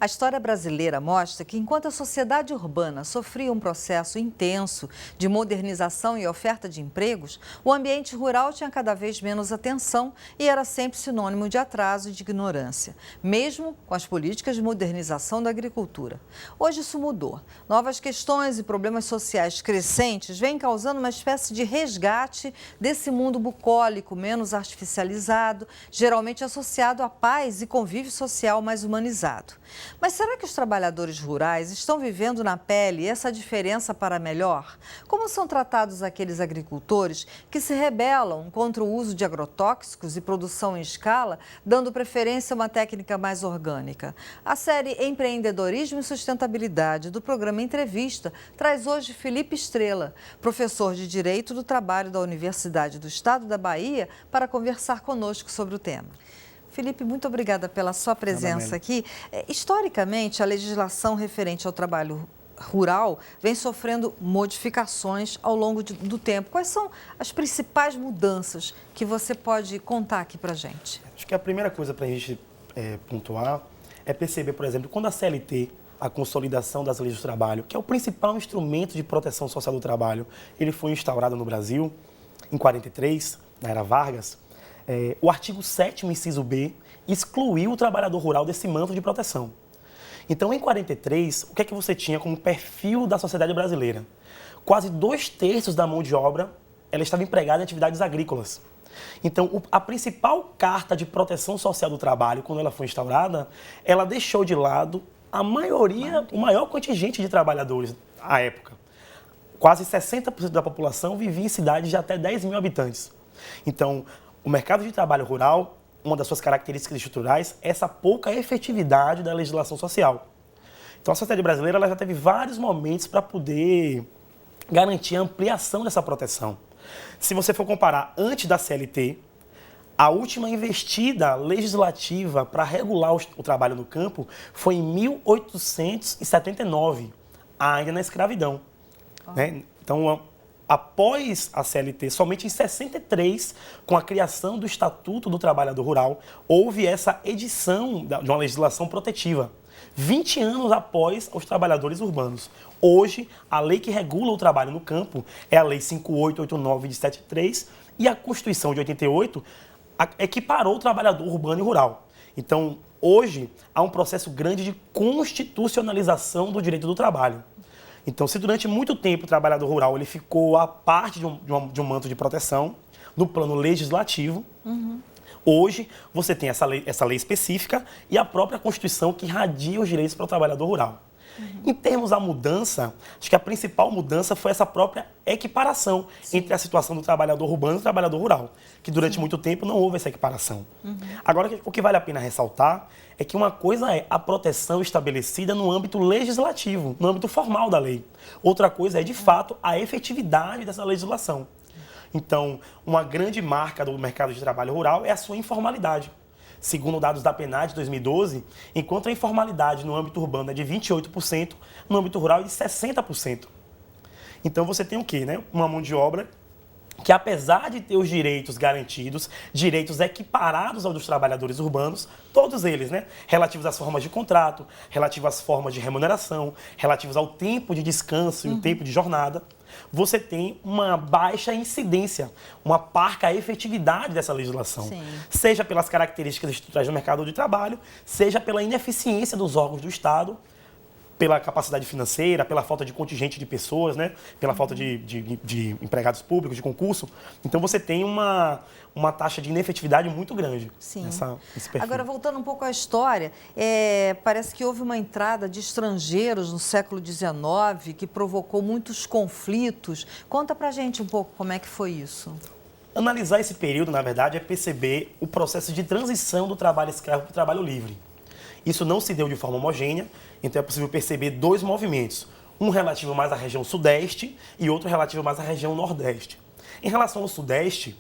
A história brasileira mostra que, enquanto a sociedade urbana sofria um processo intenso de modernização e oferta de empregos, o ambiente rural tinha cada vez menos atenção e era sempre sinônimo de atraso e de ignorância, mesmo com as políticas de modernização da agricultura. Hoje isso mudou. Novas questões e problemas sociais crescentes vêm causando uma espécie de resgate desse mundo bucólico, menos artificializado, geralmente associado à paz e convívio social mais humanizado. Mas será que os trabalhadores rurais estão vivendo na pele essa diferença para melhor? Como são tratados aqueles agricultores que se rebelam contra o uso de agrotóxicos e produção em escala, dando preferência a uma técnica mais orgânica? A série Empreendedorismo e Sustentabilidade do programa Entrevista traz hoje Felipe Estrela, professor de Direito do Trabalho da Universidade do Estado da Bahia, para conversar conosco sobre o tema. Felipe, muito obrigada pela sua presença aqui. Historicamente, a legislação referente ao trabalho rural vem sofrendo modificações ao longo do tempo. Quais são as principais mudanças que você pode contar aqui para a gente? Acho que a primeira coisa para a gente pontuar é perceber, por exemplo, quando a CLT, a Consolidação das Leis do Trabalho, que é o principal instrumento de proteção social do trabalho, ele foi instaurado no Brasil em 43, na era Vargas. O artigo 7º, inciso B, excluiu o trabalhador rural desse manto de proteção. Então, em 43, o que é que você tinha como perfil da sociedade brasileira? Quase 2/3 da mão de obra ela estava empregada em atividades agrícolas. Então, a principal carta de proteção social do trabalho, quando ela foi instaurada, ela deixou de lado a maioria, o maior contingente de trabalhadores à época. Quase 60% da população vivia em cidades de até 10 mil habitantes. Então, o mercado de trabalho rural, uma das suas características estruturais, é essa pouca efetividade da legislação social. Então, a sociedade brasileira ela já teve vários momentos para poder garantir a ampliação dessa proteção. Se você for comparar antes da CLT, a última investida legislativa para regular o trabalho no campo foi em 1879, ainda na escravidão. Né? Então, após a CLT, somente em 63, com a criação do Estatuto do Trabalhador Rural, houve essa edição de uma legislação protetiva. 20 anos após os trabalhadores urbanos. Hoje, a lei que regula o trabalho no campo é a Lei 5889 de 73 e a Constituição de 88 equiparou o trabalhador urbano e rural. Então, hoje, há um processo grande de constitucionalização do direito do trabalho. Então, se durante muito tempo o trabalhador rural ele ficou à parte de um manto de proteção no plano legislativo, hoje você tem essa lei específica e a própria Constituição que irradia os direitos para o trabalhador rural. Em termos da mudança, acho que a principal mudança foi essa própria equiparação entre a situação do trabalhador urbano e do trabalhador rural, que durante muito tempo não houve essa equiparação. Agora, o que vale a pena ressaltar é que uma coisa é a proteção estabelecida no âmbito legislativo, no âmbito formal da lei. Outra coisa é, de fato, a efetividade dessa legislação. Então, uma grande marca do mercado de trabalho rural é a sua informalidade. Segundo dados da PNAD de 2012, enquanto a informalidade no âmbito urbano é de 28%, no âmbito rural é de 60%. Então você tem o quê? Né? Uma mão de obra que, apesar de ter os direitos garantidos, direitos equiparados aos dos trabalhadores urbanos, todos eles, né? Relativos às formas de contrato, relativos às formas de remuneração, relativos ao tempo de descanso e o tempo de jornada, você tem uma baixa incidência, uma parca efetividade dessa legislação. Sim. Seja pelas características estruturais do mercado de trabalho, seja pela ineficiência dos órgãos do Estado, pela capacidade financeira, pela falta de contingente de pessoas, né? Pela falta de empregados públicos, de concurso. Então, você tem uma taxa de inefetividade muito grande. Sim. Nesse perfil. Agora, voltando um pouco à história, parece que houve uma entrada de estrangeiros no século XIX que provocou muitos conflitos. Conta pra gente um pouco como é que foi isso. Analisar esse período, na verdade, é perceber o processo de transição do trabalho escravo para o trabalho livre. Isso não se deu de forma homogênea, então é possível perceber dois movimentos, um relativo mais à região sudeste e outro relativo mais à região nordeste. Em relação ao sudeste,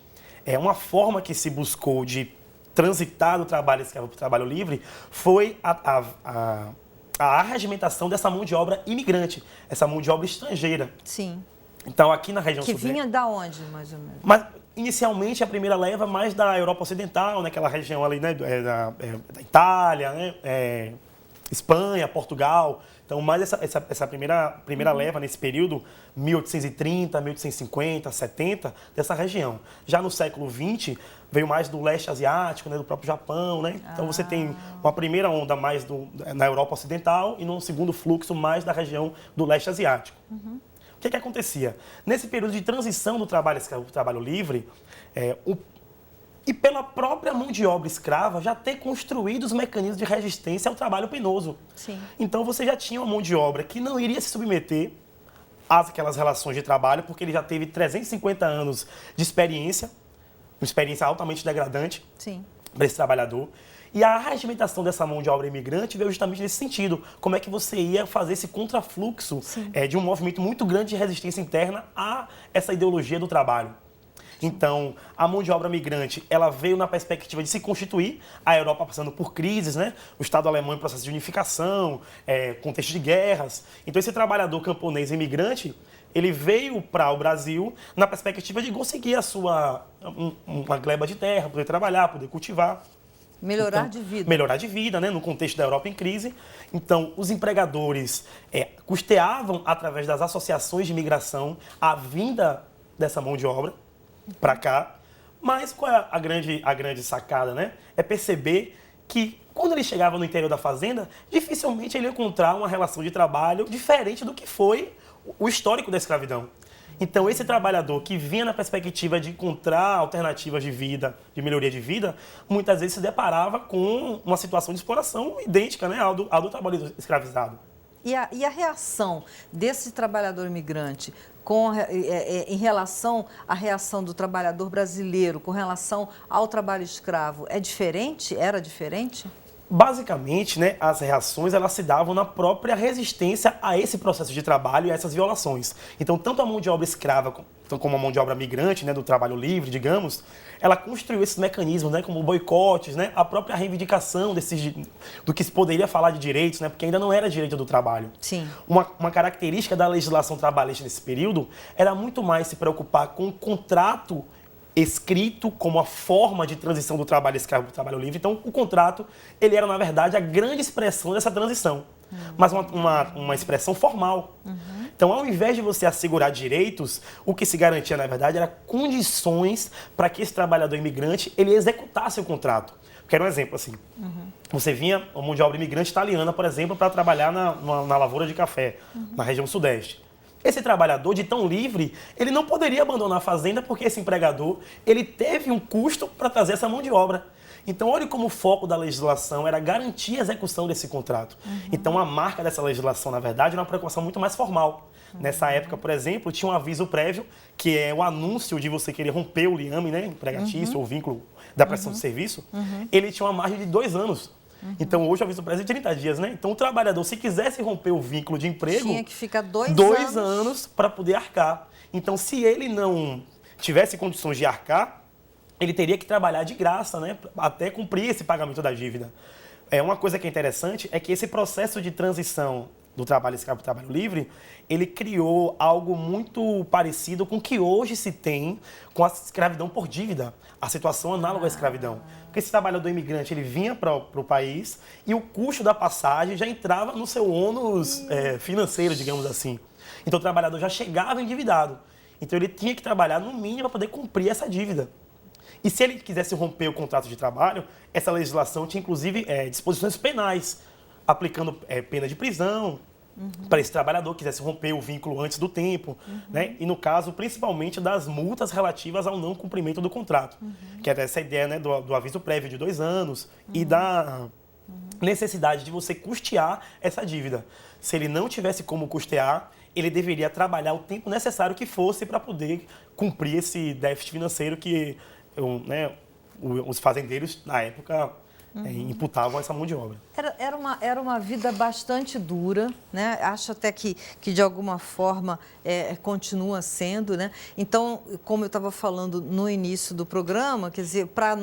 uma forma que se buscou de transitar do trabalho escravo para o trabalho livre foi a arregimentação dessa mão de obra imigrante, essa mão de obra estrangeira. Sim. Então, aqui na região sudeste... Que vinha da onde, mais ou menos? Inicialmente, a primeira leva mais da Europa Ocidental, naquela região ali, né, da Itália, né, Espanha, Portugal. Então, mais essa primeira leva nesse período, 1830, 1850, 70, dessa região. Já no século XX, veio mais do leste asiático, né, do próprio Japão, né? Então, você tem uma primeira onda mais na Europa Ocidental e num segundo fluxo mais da região do leste asiático. O que acontecia? Nesse período de transição do trabalho escravo para o trabalho livre, e pela própria mão de obra escrava já ter construído os mecanismos de resistência ao trabalho penoso. Sim. Então você já tinha uma mão de obra que não iria se submeter àquelas relações de trabalho, porque ele já teve 350 anos de experiência, uma experiência altamente degradante para esse trabalhador. E a regimentação dessa mão de obra imigrante veio justamente nesse sentido. Como é que você ia fazer esse contrafluxo de um movimento muito grande de resistência interna a essa ideologia do trabalho. Então, a mão de obra migrante, ela veio na perspectiva de se constituir, a Europa passando por crises, né? O Estado alemão em processo de unificação, contexto de guerras. Então, esse trabalhador camponês imigrante, ele veio para o Brasil na perspectiva de conseguir uma gleba de terra, poder trabalhar, poder cultivar. Melhorar de vida. Melhorar de vida, né? No contexto da Europa em crise. Então, os empregadores custeavam, através das associações de imigração, a vinda dessa mão de obra para cá, mas qual é a grande sacada, né? É perceber que quando ele chegava no interior da fazenda, dificilmente ele ia encontrar uma relação de trabalho diferente do que foi o histórico da escravidão. Então, esse trabalhador que vinha na perspectiva de encontrar alternativas de vida, de melhoria de vida, muitas vezes se deparava com uma situação de exploração idêntica, né, ao do trabalhador escravizado. E a reação desse trabalhador imigrante em relação à reação do trabalhador brasileiro com relação ao trabalho escravo é diferente? Era diferente? Basicamente, né, as reações elas se davam na própria resistência a esse processo de trabalho e a essas violações. Então, tanto a mão de obra escrava como a mão de obra migrante, né, do trabalho livre, digamos, ela construiu esses mecanismos, né, como boicotes, né, a própria reivindicação do que se poderia falar de direitos, né, porque ainda não era direito do trabalho. Sim. Uma característica da legislação trabalhista nesse período era muito mais se preocupar com o contrato escrito como a forma de transição do trabalho escravo para o trabalho livre. Então, o contrato, ele era, na verdade, a grande expressão dessa transição, mas uma expressão formal. Então, ao invés de você assegurar direitos, o que se garantia, na verdade, era condições para que esse trabalhador imigrante ele executasse o contrato. Quero um exemplo, assim. Você vinha, uma mão de obra imigrante italiana, por exemplo, para trabalhar na lavoura de café, na região sudeste. Esse trabalhador, de tão livre, ele não poderia abandonar a fazenda porque esse empregador, ele teve um custo para trazer essa mão de obra. Então, olhe como o foco da legislação era garantir a execução desse contrato. Então, a marca dessa legislação, na verdade, era uma preocupação muito mais formal. Nessa época, por exemplo, tinha um aviso prévio, que é o anúncio de você querer romper o liame, né, empregatício ou vínculo da prestação de serviço. Ele tinha uma margem de 2 anos. Então, hoje o aviso prévio é de 30 dias, né? Então, o trabalhador, se quisesse romper o vínculo de emprego... Tinha que ficar 2 anos para poder arcar. Então, se ele não tivesse condições de arcar, ele teria que trabalhar de graça, né? Até cumprir esse pagamento da dívida. Uma coisa que é interessante é que esse processo de transição do trabalho escravo para o trabalho livre, ele criou algo muito parecido com o que hoje se tem com a escravidão por dívida, a situação análoga à escravidão. Porque esse trabalhador imigrante, ele vinha para o país e o custo da passagem já entrava no seu ônus financeiro, digamos assim. Então o trabalhador já chegava endividado. Então ele tinha que trabalhar no mínimo para poder cumprir essa dívida. E se ele quisesse romper o contrato de trabalho, essa legislação tinha inclusive disposições penais, aplicando pena de prisão para esse trabalhador que quisesse romper o vínculo antes do tempo, né? E no caso, principalmente das multas relativas ao não cumprimento do contrato, que era essa ideia, né, do aviso prévio de 2 anos e da necessidade de você custear essa dívida. Se ele não tivesse como custear, ele deveria trabalhar o tempo necessário que fosse para poder cumprir esse déficit financeiro que os fazendeiros, na época, imputavam essa mão de obra. Era uma vida bastante dura, né? Acho até que de alguma forma continua sendo, né? Então, como eu estava falando no início do programa, quer dizer, para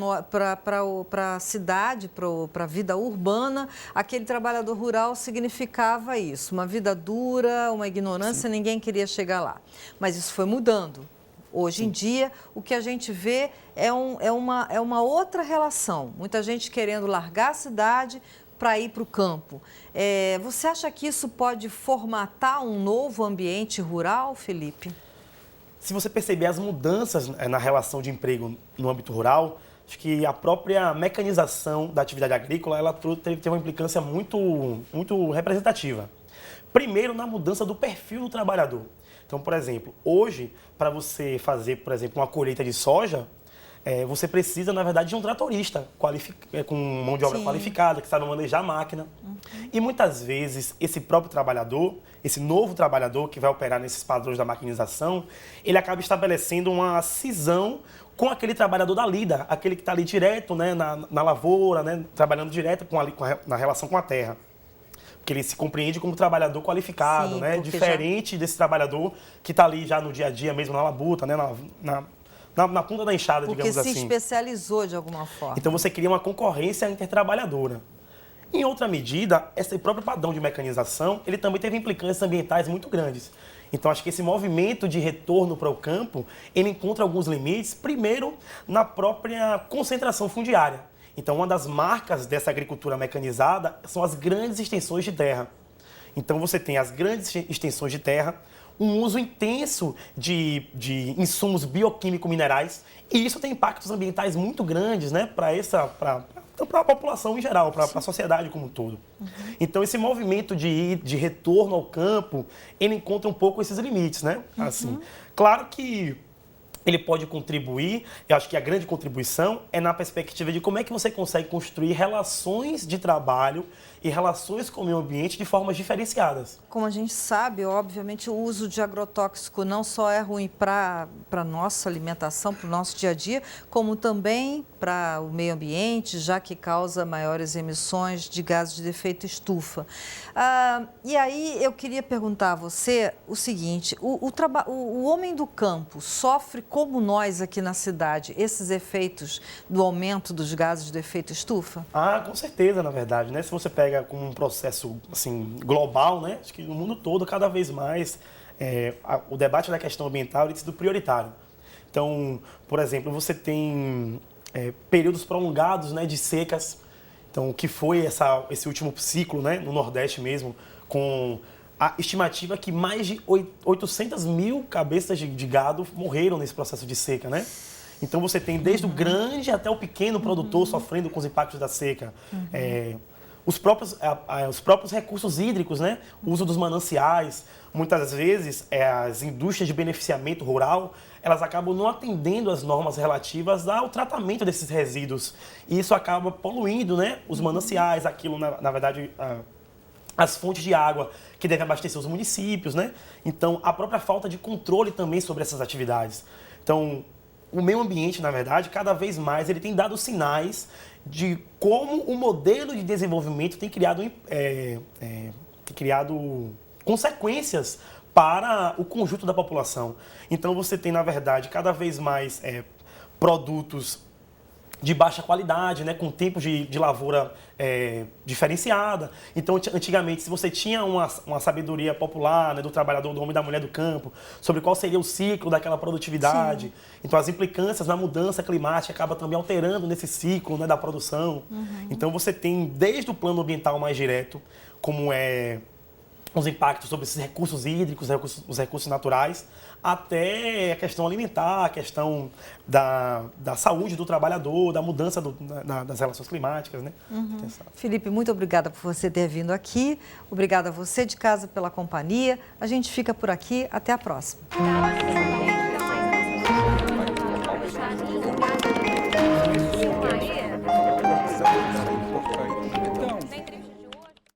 a cidade, para a vida urbana, aquele trabalhador rural significava isso, uma vida dura, uma ignorância, ninguém queria chegar lá. Mas isso foi mudando. Hoje em dia, o que a gente vê é uma outra relação. Muita gente querendo largar a cidade para ir para o campo. Você acha que isso pode formatar um novo ambiente rural, Felipe? Se você perceber as mudanças na relação de emprego no âmbito rural, acho que a própria mecanização da atividade agrícola ela teve uma implicância muito representativa. Primeiro, na mudança do perfil do trabalhador. Então, por exemplo, hoje, para você fazer, por exemplo, uma colheita de soja, você precisa, na verdade, de um tratorista com mão de obra qualificada, que sabe manejar a máquina. E muitas vezes, esse próprio trabalhador, esse novo trabalhador que vai operar nesses padrões da maquinização, ele acaba estabelecendo uma cisão com aquele trabalhador da lida, aquele que está ali direto, né, na lavoura, né, trabalhando direto na relação com a terra. Porque ele se compreende como trabalhador qualificado, né, diferente desse trabalhador que está ali já no dia a dia, mesmo na labuta, né, na ponta da enxada, digamos assim. Porque se especializou de alguma forma. Então você cria uma concorrência intertrabalhadora. Em outra medida, esse próprio padrão de mecanização, ele também teve implicâncias ambientais muito grandes. Então acho que esse movimento de retorno para o campo, ele encontra alguns limites, primeiro na própria concentração fundiária. Então uma das marcas dessa agricultura mecanizada são as grandes extensões de terra. Então você tem as grandes extensões de terra, um uso intenso de insumos bioquímico-minerais, e isso tem impactos ambientais muito grandes, né, para a população em geral, para a sociedade como um todo. Então, esse movimento de retorno ao campo, ele encontra um pouco esses limites, né? Assim, claro que ele pode contribuir, eu acho que a grande contribuição é na perspectiva de como é que você consegue construir relações de trabalho e relações com o meio ambiente de formas diferenciadas. Como a gente sabe, obviamente, o uso de agrotóxico não só é ruim para a nossa alimentação, para o nosso dia a dia, como também para o meio ambiente, já que causa maiores emissões de gases de efeito estufa. E aí eu queria perguntar a você o seguinte, o homem do campo sofre como nós aqui na cidade esses efeitos do aumento dos gases de efeito estufa? Com certeza, na verdade, né? Se você pega como um processo assim, global, né? Acho que no mundo todo, cada vez mais, o debate da questão ambiental tem sido prioritário. Então, por exemplo, você tem períodos prolongados, né, de secas. Então, o que foi esse último ciclo, né, no Nordeste mesmo, com a estimativa que mais de 800 mil cabeças de gado morreram nesse processo de seca, né? Então, você tem desde o grande até o pequeno produtor sofrendo com os impactos da seca. Os próprios recursos hídricos, né? O uso dos mananciais. Muitas vezes, as indústrias de beneficiamento rural, elas acabam não atendendo às normas relativas ao tratamento desses resíduos. E isso acaba poluindo, né? Os mananciais, aquilo, na verdade, as fontes de água que devem abastecer os municípios, né? Então, a própria falta de controle também sobre essas atividades. Então, o meio ambiente, na verdade, cada vez mais ele tem dado sinais de como o modelo de desenvolvimento tem criado consequências para o conjunto da população. Então você tem, na verdade, cada vez mais produtos de baixa qualidade, né, com tempos de lavoura diferenciada. Então, antigamente, se você tinha uma sabedoria popular, né, do trabalhador, do homem e da mulher do campo, sobre qual seria o ciclo daquela produtividade, sim, então as implicâncias na mudança climática acabam também alterando nesse ciclo, né, da produção. Então, você tem, desde o plano ambiental mais direto, como os impactos sobre esses recursos hídricos, os recursos naturais, até a questão alimentar, a questão da saúde do trabalhador, da mudança das relações climáticas, né? Felipe, muito obrigada por você ter vindo aqui. Obrigada a você de casa pela companhia. A gente fica por aqui. Até a próxima.